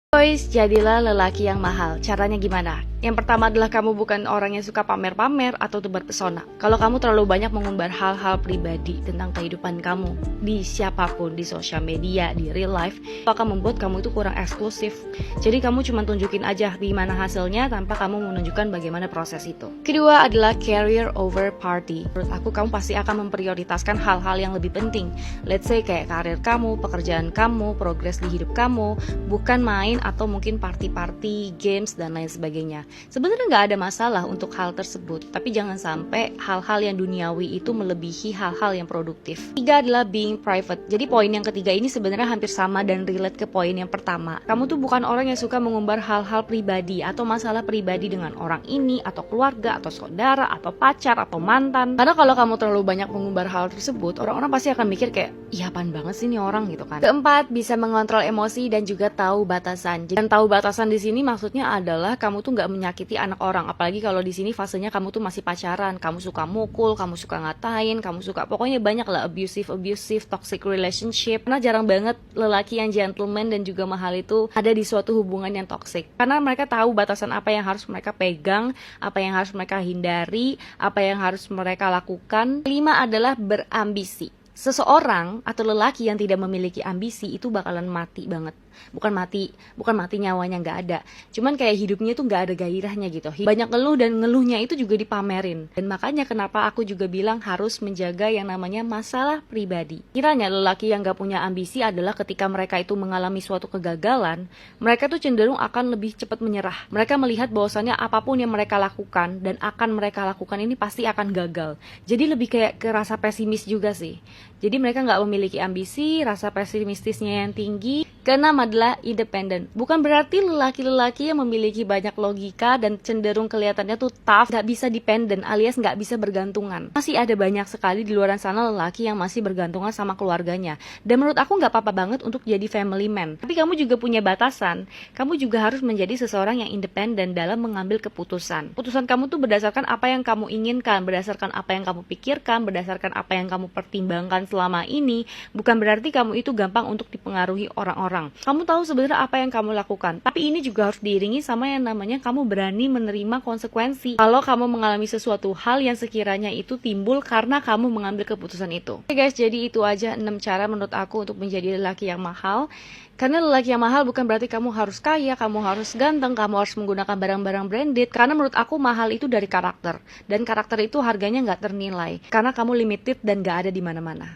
Boys, jadilah lelaki yang mahal. Caranya gimana? Yang pertama adalah kamu bukan orang yang suka pamer-pamer atau tebar pesona. Kalau kamu terlalu banyak mengumbar hal-hal pribadi tentang kehidupan kamu di siapapun, di sosial media, di real life, itu akan membuat kamu itu kurang eksklusif. Jadi kamu cuma tunjukin aja gimana hasilnya tanpa kamu menunjukkan bagaimana proses itu. Kedua adalah career over party. Menurut aku kamu pasti akan memprioritaskan hal-hal yang lebih penting. Let's say kayak karir kamu, pekerjaan kamu, progres di hidup kamu, bukan main atau mungkin party-party, games dan lain sebagainya. Sebenarnya nggak ada masalah untuk hal tersebut, tapi jangan sampai hal-hal yang duniawi itu melebihi hal-hal yang produktif. Tiga adalah being private. Jadi poin yang ketiga ini sebenarnya hampir sama dan relate ke poin yang pertama. Kamu tuh bukan orang yang suka mengumbar hal-hal pribadi atau masalah pribadi dengan orang ini atau keluarga atau saudara atau pacar atau mantan. Karena kalau kamu terlalu banyak mengumbar hal tersebut, orang-orang pasti akan mikir kayak, iya apaan banget sih ini orang gitu kan. Keempat, bisa mengontrol emosi dan juga tahu batasan. Dan tahu batasan di sini maksudnya adalah kamu tuh nggak menyakiti anak orang, apalagi kalau di sini fasenya kamu tuh masih pacaran, kamu suka mukul, kamu suka ngatain, kamu suka pokoknya banyak lah abusive, toxic relationship. Karena jarang banget lelaki yang gentleman dan juga mahal itu ada di suatu hubungan yang toxic. Karena mereka tahu batasan apa yang harus mereka pegang, apa yang harus mereka hindari, apa yang harus mereka lakukan. Kelima adalah berambisi. Seseorang atau lelaki yang tidak memiliki ambisi itu bakalan mati banget. Bukan mati nyawanya nggak ada. Cuman kayak hidupnya tuh nggak ada gairahnya gitu. Banyak ngeluh dan ngeluhnya itu juga dipamerin. Dan makanya kenapa aku juga bilang harus menjaga yang namanya masalah pribadi. Kiranya lelaki yang nggak punya ambisi adalah ketika mereka itu mengalami suatu kegagalan, mereka tuh cenderung akan lebih cepat menyerah. Mereka melihat bahwasannya apapun yang mereka lakukan dan akan mereka lakukan ini pasti akan gagal. Jadi lebih kayak ke rasa pesimis juga sih. Jadi mereka nggak memiliki ambisi, rasa pesimistisnya yang tinggi. Keenam adalah independen. Bukan berarti lelaki-lelaki yang memiliki banyak logika dan cenderung kelihatannya tuh tough, nggak bisa dependent alias nggak bisa bergantungan. Masih ada banyak sekali di luar sana lelaki yang masih bergantungan sama keluarganya. Dan menurut aku nggak apa-apa banget untuk jadi family man. Tapi kamu juga punya batasan. Kamu juga harus menjadi seseorang yang independen dalam mengambil keputusan. Keputusan kamu tuh berdasarkan apa yang kamu inginkan, berdasarkan apa yang kamu pikirkan, berdasarkan apa yang kamu pertimbangkan selama ini. Bukan berarti kamu itu gampang untuk dipengaruhi orang-orang. Kamu tahu sebenarnya apa yang kamu lakukan, tapi ini juga harus diiringi sama yang namanya kamu berani menerima konsekuensi kalau kamu mengalami sesuatu hal yang sekiranya itu timbul karena kamu mengambil keputusan itu. Oke guys, jadi itu aja 6 cara menurut aku untuk menjadi lelaki yang mahal. Karena lelaki yang mahal bukan berarti kamu harus kaya, kamu harus ganteng, kamu harus menggunakan barang-barang branded. Karena menurut aku mahal itu dari karakter, dan karakter itu harganya nggak ternilai karena kamu limited dan nggak ada di mana-mana.